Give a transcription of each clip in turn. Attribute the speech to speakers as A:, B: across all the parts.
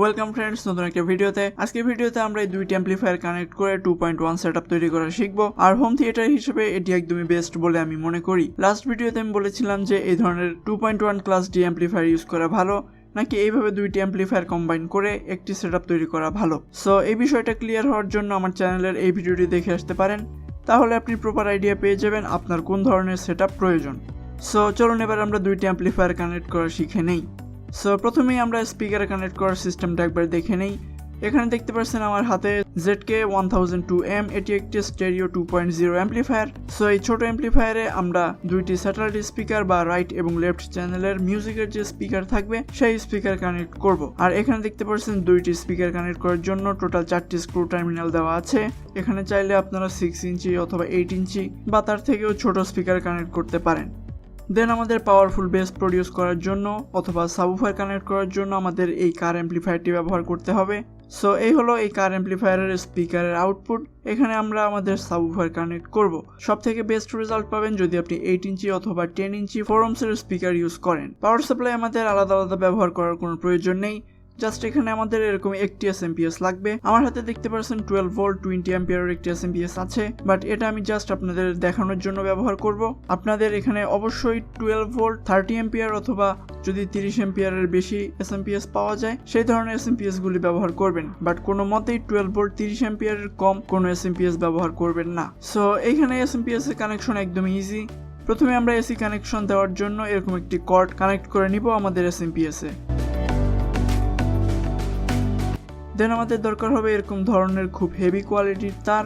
A: Welcome friends, নতুন একটা ভিডিওতে। আজকের ভিডিওতে আমরা এই দুইটি অ্যাম্পলিফায়ার কানেক্ট করে 2.1 সেটআপ তৈরি করা শিখবো। আর হোম থিয়েটার হিসেবে এটি একদমই বেস্ট বলে আমি মনে করি। লাস্ট ভিডিওতে আমি বলেছিলাম যে এই ধরনের 2.1 ক্লাস ডি অ্যাম্পলিফায়ার ইউজ করা ভালো নাকি এইভাবে দুইটি অ্যাম্পলিফায়ার কম্বাইন করে একটি সেটআপ তৈরি করা ভালো। সো এই বিষয়টা ক্লিয়ার হওয়ার জন্য আমার চ্যানেলের এই ভিডিওটি দেখে আসতে পারেন, তাহলে আপনি প্রপার আইডিয়া পেয়ে যাবেন আপনার কোন ধরনের সেটআপ প্রয়োজন। সো চলুন এবার আমরা দুইটি অ্যাম্পলিফায়ার কানেক্ট করা শিখে নেই। সো প্রথমেই আমরা স্পিকারে কানেক্ট করার সিস্টেমটা একবার দেখে নেই। এখানে দেখতে পাচ্ছেন আমার হাতে ZK1002M, এটি একটি স্টেরিও 2.0 অ্যাম্পলিফায়ার। সো এই ছোট অ্যাম্পলিফায়ারে আমরা দুইটি স্যাটেলাইট স্পিকার বা রাইট এবং লেফট চ্যানেলের মিউজিকের যে স্পিকার থাকবে সেই স্পিকার কানেক্ট করব। আর এখানে দেখতে পাচ্ছেন দুইটি স্পিকার কানেক্ট করার জন্য টোটাল 4টি স্ক্রু টার্মিনাল দেওয়া আছে। এখানে চাইলে আপনারা 6 ইঞ্চি অথবা 8 ইঞ্চি বা তার থেকেও ছোট স্পিকার কানেক্ট করতে পারেন। দেন আমাদের পাওয়ারফুল বেস প্রডিউস করার জন্য অথবা সাবউফার কানেক্ট করার জন্য আমাদের এই কার অ্যাম্পলিফায়ারটি ব্যবহার করতে হবে। সো এই হলো এই কার অ্যাম্পলিফায়ারের স্পিকারের আউটপুট। এখানে আমরা আমাদের সাবউফার কানেক্ট করব। সবথেকে বেস্ট রেজাল্ট পাবেন যদি আপনি 8 ইঞ্চি অথবা 10 ইঞ্চি 4 ohms-এর স্পিকার ইউজ করেন। পাওয়ার সাপ্লাই আমাদের আলাদা আলাদা ব্যবহার করার কোনো প্রয়োজন নেই, জাস্ট এখানে আমাদের এরকম একটি এসএমপিএস লাগবে। আমার হাতে দেখতে পাচ্ছেন 12 ভোল্ট 20 অ্যাম্পিয়ারের একটি এসএমপিএস আছে, বাট এটা আমি জাস্ট আপনাদের দেখানোর জন্য ব্যবহার করব। আপনাদের এখানে অবশ্যই 12 ভোল্ট 30 অ্যাম্পিয়ার অথবা যদি 30 অ্যাম্পিয়ারের বেশি এসএমপিএস পাওয়া যায় সেই ধরনের এসএমপিএস গুলি ব্যবহার করবেন, বাট কোনো মতেই 12 ভোল্ট 30 অ্যাম্পিয়ারের কম কোনো এসএমপিএস ব্যবহার করবেন না। সো এইখানে এসএমপিএস এর কানেকশন একদম ইজি। প্রথমে আমরা এসি কানেকশন দেওয়ার জন্য এরকম একটি কর্ড কানেক্ট করে নিব আমাদের এসএমপিএস এ। দেন আমাদের দরকার হবে এরকম ধরনের খুব হেভি কোয়ালিটির তার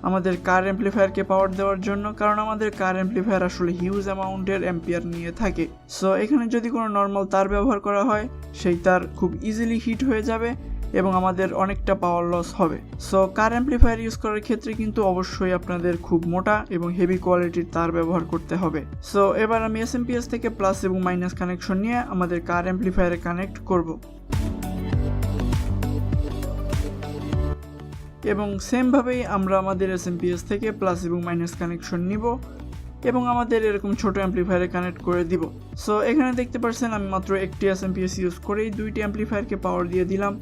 A: আমাদের কার অ্যাম্পলিফায়ারকে পাওয়ার দেওয়ার জন্য, কারণ আমাদের কার অ্যাম্পলিফায়ার আসলে হিউজ অ্যামাউন্টের অ্যাম্পিয়ার নিয়ে থাকে। সো এখানে যদি কোনো নর্মাল তার ব্যবহার করা হয় সেই তার খুব ইজিলি হিট হয়ে যাবে এবং আমাদের অনেকটা পাওয়ার লস হবে। সো কার অ্যাম্পলিফায়ার ইউজ করার ক্ষেত্রে কিন্তু অবশ্যই আপনাদের খুব মোটা এবং হেভি কোয়ালিটির তার ব্যবহার করতে হবে। সো এবার আমি এসএমপিএস থেকে প্লাস এবং মাইনাস কানেকশন নিয়ে আমাদের কার অ্যাম্পলিফায়ারে কানেক্ট করব এবং সেমভাবেই আমরা আমাদের এসএমপিএস থেকে প্লাস এবং মাইনাস কানেকশন নিব এবং আমাদের এরকম ছোট অ্যাম্পলিফায়ারে কানেক্ট করে দিব। সো এখানে দেখতে পাচ্ছেন আমি মাত্র একটি এসএমপিএস ইউজ করেই দুইটি অ্যাম্পলিফায়ারকে পাওয়ার দিয়ে দিলাম।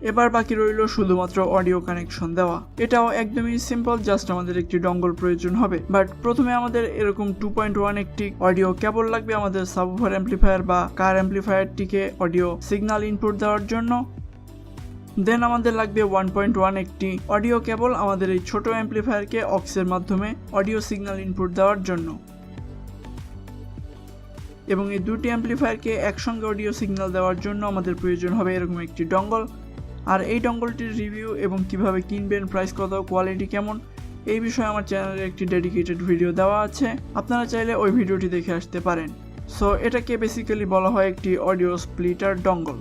A: এবার বাকি রইল শুধুমাত্র অডিও কানেকশন দেওয়া। এটাও একদমই সিম্পল, জাস্ট আমাদের একটি ডঙ্গল প্রয়োজন হবে। বাট প্রথমে আমাদের এরকম 2.1 একটি অডিও কেবল লাগবে আমাদের সাবউফার অ্যাম্পলিফায়ার বা কার অ্যাম্পলিফায়ারটিকে অডিও সিগন্যাল ইনপুট দেওয়ার জন্য। দেন আমাদের লাগবে 1.1 একটি অডিও কেবল আমাদের এই ছোট অ্যাম্পলিফায়ারকে অক্সের মাধ্যমে অডিও সিগন্যাল ইনপুট দেওয়ার জন্য। এবং এই দুটি অ্যাম্পলিফায়ারকে একসঙ্গে অডিও সিগন্যাল দেওয়ার জন্য আমাদের প্রয়োজন হবে এরকম একটি ডঙ্গল। আর এই ডঙ্গলটির রিভিউ এবং কিভাবে কিনবেন, প্রাইস কত, কোয়ালিটি কেমন, এই বিষয়ে আমার চ্যানেলে একটি ডেডিকেটেড ভিডিও দেওয়া আছে, আপনারা চাইলে ওই ভিডিওটি দেখে আসতে পারেন। সো এটাকে বেসিক্যালি বলা হয় একটি অডিও স্প্লিটার ডঙ্গল।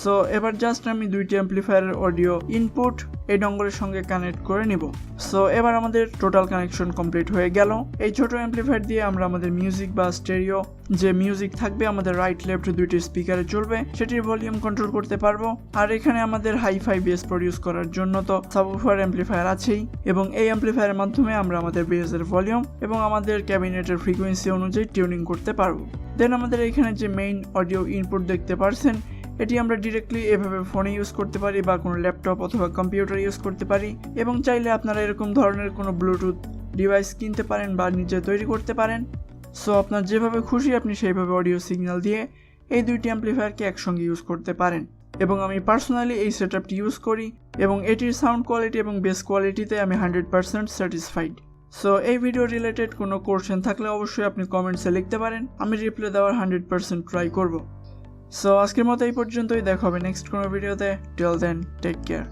A: সো এবার জাস্ট আমি দুইটি অ্যাম্পলিফায়ারের অডিও ইনপুট এই ডঙ্গলের সঙ্গে কানেক্ট করে নিব। সো এবার আমাদের টোটাল কানেকশন কমপ্লিট হয়ে গেল। এই ছোট অ্যাম্পলিফায়ার দিয়ে আমরা আমাদের মিউজিক বা স্টেরিও যে মিউজিক থাকবে আমাদের রাইট লেফট দুইটি স্পিকারে চলবে সেটির ভলিউম কন্ট্রোল করতে পারবো। আর এখানে আমাদের হাই-ফাই বেস প্রডিউস করার জন্য তো সাবউফার অ্যাম্পলিফায়ার আছেই, এবং এই অ্যাম্পলিফায়ারের মাধ্যমে আমরা আমাদের বেসের ভলিউম এবং আমাদের ক্যাবিনেটের ফ্রিকোয়েন্সি অনুযায়ী টিউনিং করতে পারবো। দেন আমাদের এখানে যে মেইন অডিও ইনপুট দেখতে পারছেন এটি আমরা ডিরেক্টলি এভাবে ফোনে ইউজ করতে পারি বা কোনো ল্যাপটপ অথবা কম্পিউটার ইউজ করতে পারি, এবং চাইলে আপনারা এরকম ধরনের কোনো ব্লুটুথ ডিভাইস কিনতে পারেন বা নিজে তৈরি করতে পারেন। সো আপনার যেভাবে খুশি আপনি সেইভাবে অডিও সিগন্যাল দিয়ে এই দুইটি অ্যাম্পলিফায়ারকে একসঙ্গে ইউজ করতে পারেন। এবং আমি পার্সোনালি এই সেটআপটি ইউজ করি এবং এটির সাউন্ড কোয়ালিটি এবং বেস কোয়ালিটিতে আমি 100% স্যাটিসফাইড। সো এই ভিডিও রিলেটেড কোনো কোশ্চেন থাকলে অবশ্যই আপনি কমেন্টসে লিখতে পারেন, আমি রিপ্লাই দেওয়ার 100% ট্রাই করব। সো আজকের মতো এই পর্যন্তই, দেখা হবে নেক্সট কোনো ভিডিওতে। Till then take care.